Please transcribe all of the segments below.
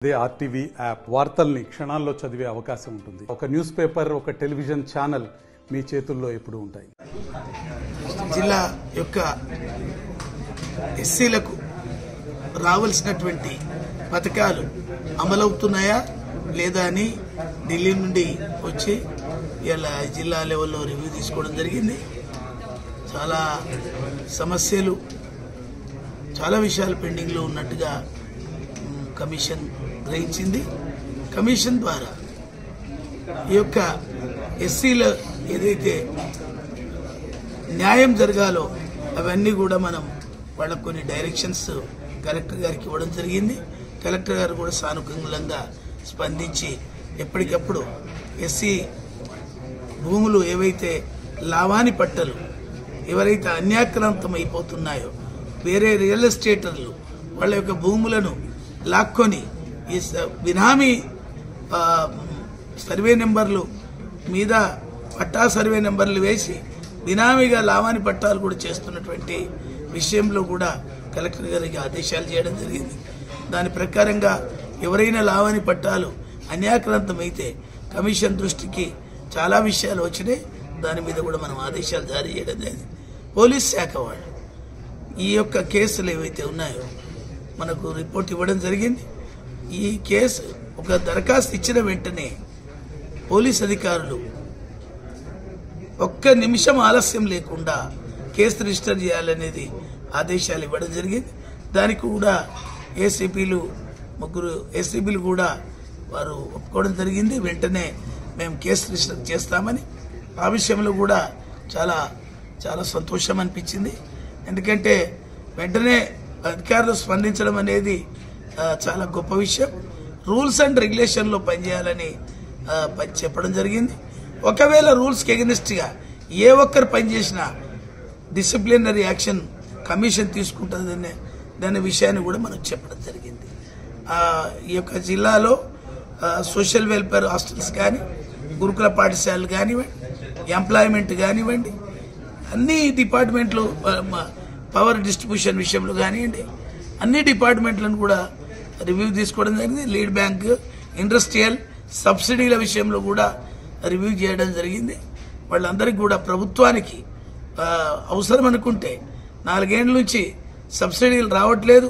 అదే RTV app వార్తల్ని క్షణాల్లో చదివే అవకాశం ఉంటుంది. ఒక న్యూస్ పేపర్, ఒక టెలివిజన్ ఛానల్ మీ చేతుల్లో ఎప్పుడూ ఉంటాయి. జిల్లా యొక్క ఎస్సీలకు రావాల్సినటువంటి పథకాలు అమలవుతున్నాయా లేదా అని ఢిల్లీ నుండి వచ్చి ఇలా జిల్లా లెవెల్లో రివ్యూ తీసుకోవడం జరిగింది. చాలా సమస్యలు, చాలా విషయాలు పెండింగ్లో ఉన్నట్టుగా కమిషన్ గ్రహించింది. కమిషన్ ద్వారా ఈ యొక్క ఎస్సీల ఏదైతే న్యాయం జరగాలో అవన్నీ కూడా మనం వాళ్ళకు కొన్ని డైరెక్షన్స్ కలెక్టర్ గారికి ఇవ్వడం జరిగింది. కలెక్టర్ గారు కూడా సానుకూలంగా స్పందించి ఎప్పటికప్పుడు ఎస్సీ భూములు ఏవైతే లావాని పట్టలు ఎవరైతే అన్యాక్రాంతం అయిపోతున్నాయో, వేరే రియల్ ఎస్టేటర్లు వాళ్ళ యొక్క భూములను లాక్కొని ఈ బినామీ సర్వే నెంబర్లు మీద పట్టా సర్వే నెంబర్లు వేసి బినామీగా లావాని పట్టాలు కూడా చేస్తున్నటువంటి విషయంలో కూడా కలెక్టర్ గారికి ఆదేశాలు చేయడం జరిగింది. దాని ప్రకారంగా ఎవరైనా లావాని పట్టాలు అన్యాక్రాంతమైతే కమిషన్ దృష్టికి చాలా విషయాలు వచ్చినాయి. దాని మీద కూడా మనం ఆదేశాలు జారీ చేయడం జరిగింది. పోలీస్ శాఖ వాళ్ళు ఈ యొక్క కేసులు ఏవైతే ఉన్నాయో మనకు రిపోర్ట్ ఇవ్వడం జరిగింది. ఈ కేసు ఒక దరఖాస్తు ఇచ్చిన వెంటనే పోలీస్ అధికారులు ఒక్క నిమిషం ఆలస్యం లేకుండా కేసు రిజిస్టర్ చేయాలనేది ఆదేశాలు ఇవ్వడం జరిగింది. దానికి కూడా ముగ్గురు ఏసీపీలు కూడా వారు ఒప్పుకోవడం జరిగింది. వెంటనే మేము కేసు రిజిస్టర్ చేస్తామని. ఆ విషయంలో కూడా చాలా చాలా సంతోషం అనిపించింది. ఎందుకంటే వెంటనే అధికారులు స్పందించడం అనేది చాలా గొప్ప విషయం. రూల్స్ అండ్ రెగ్యులేషన్లో పనిచేయాలని చెప్పడం జరిగింది. ఒకవేళ రూల్స్కి ఎగనిస్ట్గా ఏ ఒక్కరు పనిచేసినా డిసిప్లినరీ యాక్షన్ కమిషన్ తీసుకుంటుందనే దాని విషయాన్ని కూడా మనం చెప్పడం జరిగింది. ఈ యొక్క జిల్లాలో సోషల్ వెల్ఫేర్ హాస్టల్స్ కానీ, గురుకుల పాఠశాలలు కానివ్వండి, ఎంప్లాయ్మెంట్ కానివ్వండి, అన్ని డిపార్ట్మెంట్లు, పవర్ డిస్ట్రిబ్యూషన్ విషయంలో కానివ్వండి, అన్ని డిపార్ట్మెంట్లను కూడా రివ్యూ తీసుకోవడం జరిగింది. లీడ్ బ్యాంక్, ఇండస్ట్రియల్ సబ్సిడీల విషయంలో కూడా రివ్యూ చేయడం జరిగింది. వాళ్ళందరికీ కూడా ప్రభుత్వానికి అవసరం అనుకుంటే 4 ఏళ్ల నుంచి సబ్సిడీలు రావట్లేదు,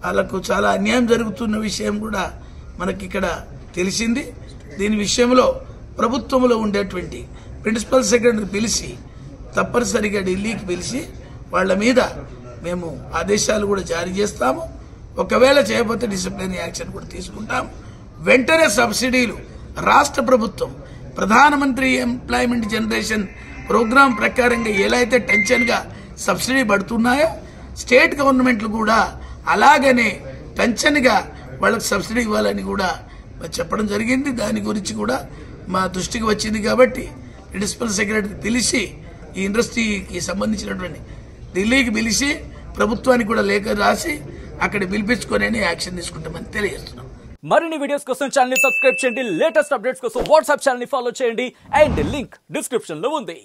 వాళ్ళకు చాలా అన్యాయం జరుగుతున్న విషయం కూడా మనకి ఇక్కడ తెలిసింది. దీని విషయంలో ప్రభుత్వంలో ఉండేటువంటి ప్రిన్సిపల్ సెక్రటరీ పిలిచి తప్పనిసరిగా ఢిల్లీకి పిలిచి వాళ్ళ మీద మేము ఆదేశాలు కూడా జారీ చేస్తాము. ఒకవేళ చేయకపోతే డిసిప్లినరీ యాక్షన్ కూడా తీసుకుంటాము. వెంటనే సబ్సిడీలు రాష్ట్ర ప్రభుత్వం ప్రధానమంత్రి ఎంప్లాయ్మెంట్ జనరేషన్ ప్రోగ్రాం ప్రకారంగా ఎలా అయితే టెన్షన్గా సబ్సిడీ పడుతున్నాయో, స్టేట్ గవర్నమెంట్లు కూడా అలాగనే టెన్షన్గా వాళ్ళకి సబ్సిడీ ఇవ్వాలని కూడా చెప్పడం జరిగింది. దాని గురించి కూడా మా దృష్టికి వచ్చింది కాబట్టి ప్రిన్సిపల్ సెక్రటరీ పిలిచి ఈ ఇండస్ట్రీకి సంబంధించినటువంటి ఢిల్లీకి పిలిచి ప్రభుత్వానికి కూడా లేఖ రాసి అక్కడ పిలిపించుకొని యాక్షన్ తీసుకుంటామని తెలియజేస్తున్నాం. మరిన్ని వీడియోస్ కోసం ఛానల్ ని సబ్స్క్రైబ్ చేయండి. లేటెస్ట్ అప్డేట్స్ కోసం వాట్సాప్ ఛానల్ ని ఫాలో చేయండి. అండ్ లింక్ డిస్క్రిప్షన్ లో ఉంది.